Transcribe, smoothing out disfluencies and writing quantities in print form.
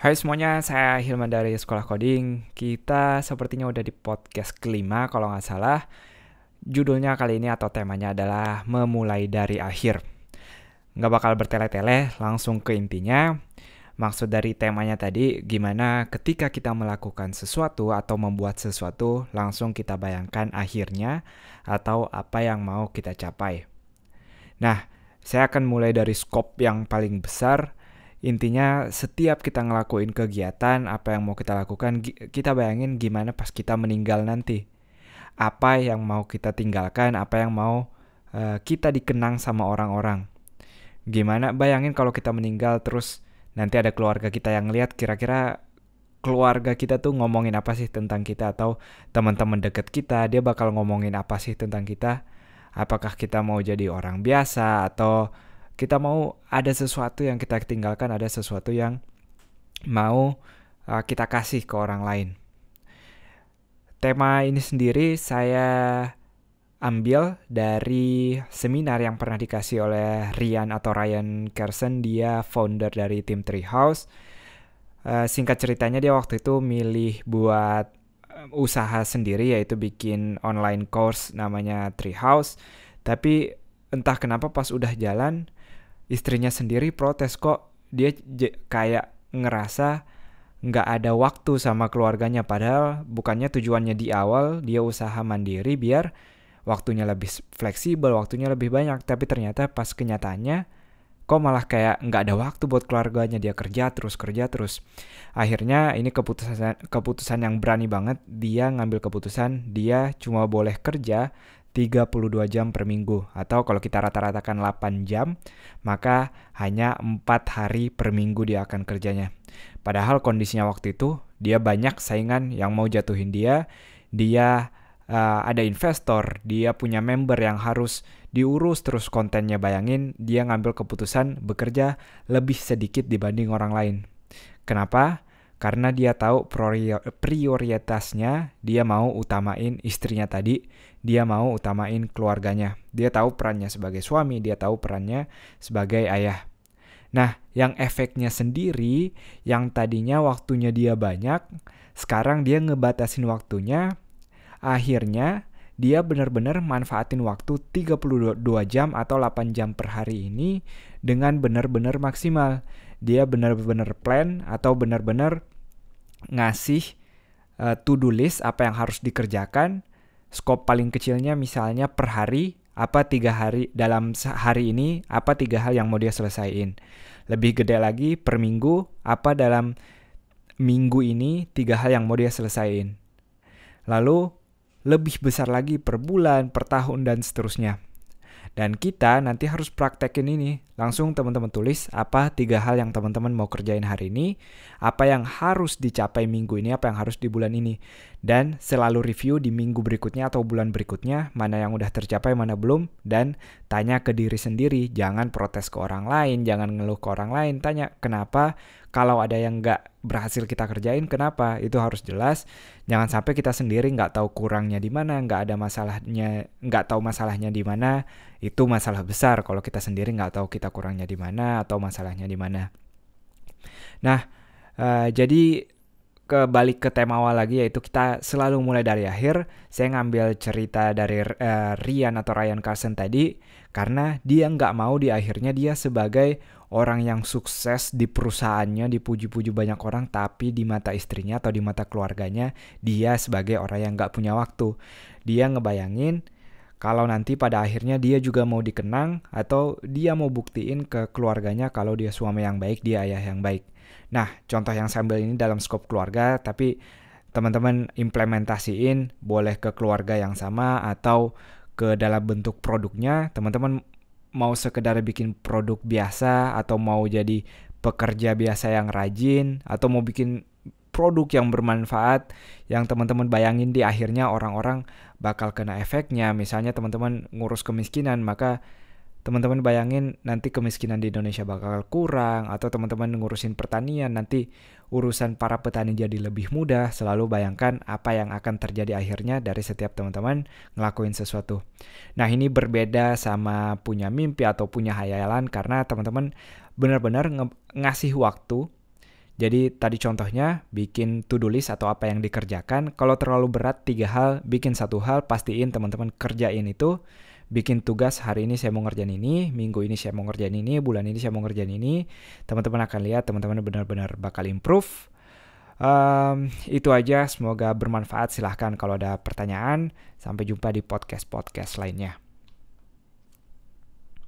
Hai semuanya, saya Hilman dari Sekolah Coding. Kita sepertinya udah di podcast kelima kalau nggak salah. Judulnya kali ini atau temanya adalah memulai dari akhir. Nggak bakal bertele-tele, langsung ke intinya. Maksud dari temanya tadi, gimana ketika kita melakukan sesuatu atau membuat sesuatu, langsung kita bayangkan akhirnya atau apa yang mau kita capai. Nah, saya akan mulai dari skop yang paling besar. Intinya setiap kita ngelakuin kegiatan, apa yang mau kita lakukan, kita bayangin gimana pas kita meninggal nanti. Apa yang mau kita tinggalkan, apa yang mau kita dikenang sama orang-orang. Gimana bayangin kalau kita meninggal terus nanti ada keluarga kita yang lihat, kira-kira keluarga kita tuh ngomongin apa sih tentang kita, atau teman-teman deket kita dia bakal ngomongin apa sih tentang kita. Apakah kita mau jadi orang biasa atau kita mau ada sesuatu yang kita tinggalkan, ada sesuatu yang mau kita kasih ke orang lain. Tema ini sendiri saya ambil dari seminar yang pernah dikasih oleh Ryan Carson. Dia founder dari tim Treehouse. Singkat ceritanya dia waktu itu milih buat usaha sendiri, yaitu bikin online course namanya Treehouse. Tapi entah kenapa pas udah jalan, istrinya sendiri protes kok. Dia kayak ngerasa nggak ada waktu sama keluarganya. Padahal bukannya tujuannya di awal dia usaha mandiri biar waktunya lebih fleksibel, waktunya lebih banyak. Tapi ternyata pas kenyataannya kok malah kayak nggak ada waktu buat keluarganya. Dia kerja terus. Akhirnya ini keputusan yang berani banget. Dia ngambil keputusan dia cuma boleh kerja 32 jam per minggu. Atau kalau kita rata-ratakan 8 jam, maka hanya 4 hari per minggu dia akan kerjanya. Padahal kondisinya waktu itu, dia banyak saingan yang mau jatuhin dia. Dia ada investor, dia punya member yang harus diurus terus kontennya. Bayangin, dia ngambil keputusan bekerja lebih sedikit dibanding orang lain. Kenapa? Karena dia tahu prioritasnya, dia mau utamain istrinya tadi, dia mau utamain keluarganya. Dia tahu perannya sebagai suami, dia tahu perannya sebagai ayah. Nah, yang efeknya sendiri, yang tadinya waktunya dia banyak, sekarang dia ngebatasin waktunya. Akhirnya dia benar-benar manfaatin waktu 32 jam atau 8 jam per hari ini dengan benar-benar maksimal. Dia benar-benar plan atau benar-benar ngasih to-do list apa yang harus dikerjakan. Skop paling kecilnya misalnya per hari, apa 3 hari dalam hari ini, apa 3 hal yang mau dia selesaiin. Lebih gede lagi per minggu, apa dalam minggu ini 3 hal yang mau dia selesaiin. Lalu lebih besar lagi per bulan, per tahun, dan seterusnya. Dan kita nanti harus praktekin ini. Langsung teman-teman tulis apa 3 hal yang teman-teman mau kerjain hari ini, apa yang harus dicapai minggu ini, apa yang harus di bulan ini. Dan selalu review di minggu berikutnya atau bulan berikutnya, mana yang udah tercapai, mana belum. Dan tanya ke diri sendiri, jangan protes ke orang lain, jangan ngeluh ke orang lain. Tanya kenapa, kalau ada yang nggak berhasil kita kerjain, kenapa? Itu harus jelas. Jangan sampai kita sendiri nggak tahu kurangnya di mana, nggak tahu masalahnya di mana. Itu masalah besar kalau kita sendiri nggak tahu kita kurangnya di mana atau masalahnya di mana. Nah, jadi balik ke tema awal lagi, yaitu kita selalu mulai dari akhir. Saya ngambil cerita dari Ryan Carson tadi karena dia nggak mau di akhirnya dia sebagai orang yang sukses di perusahaannya, dipuji-puji banyak orang, tapi di mata istrinya atau di mata keluarganya dia sebagai orang yang nggak punya waktu. Dia ngebayangin kalau nanti pada akhirnya dia juga mau dikenang atau dia mau buktiin ke keluarganya kalau dia suami yang baik, dia ayah yang baik. Nah, contoh yang saya ambil ini dalam skop keluarga, tapi teman-teman implementasiin boleh ke keluarga yang sama atau ke dalam bentuk produknya. Teman-teman mau sekedar bikin produk biasa atau mau jadi pekerja biasa yang rajin atau mau bikin produk yang bermanfaat yang teman-teman bayangin di akhirnya orang-orang bakal kena efeknya. Misalnya teman-teman ngurus kemiskinan, maka teman-teman bayangin nanti kemiskinan di Indonesia bakal kurang, atau teman-teman ngurusin pertanian, nanti urusan para petani jadi lebih mudah. Selalu bayangkan apa yang akan terjadi akhirnya dari setiap teman-teman ngelakuin sesuatu. Nah, ini berbeda sama punya mimpi atau punya hayalan karena teman-teman benar-benar ngasih waktu. Jadi tadi contohnya bikin to-do list atau apa yang dikerjakan. Kalau terlalu berat 3 hal, bikin 1 hal, pastiin teman-teman kerjain itu. Bikin tugas hari ini saya mau ngerjain ini, minggu ini saya mau ngerjain ini, bulan ini saya mau ngerjain ini. Teman-teman akan lihat teman-teman benar-benar bakal improve. Itu aja, semoga bermanfaat. Silahkan kalau ada pertanyaan. Sampai jumpa di podcast-podcast lainnya.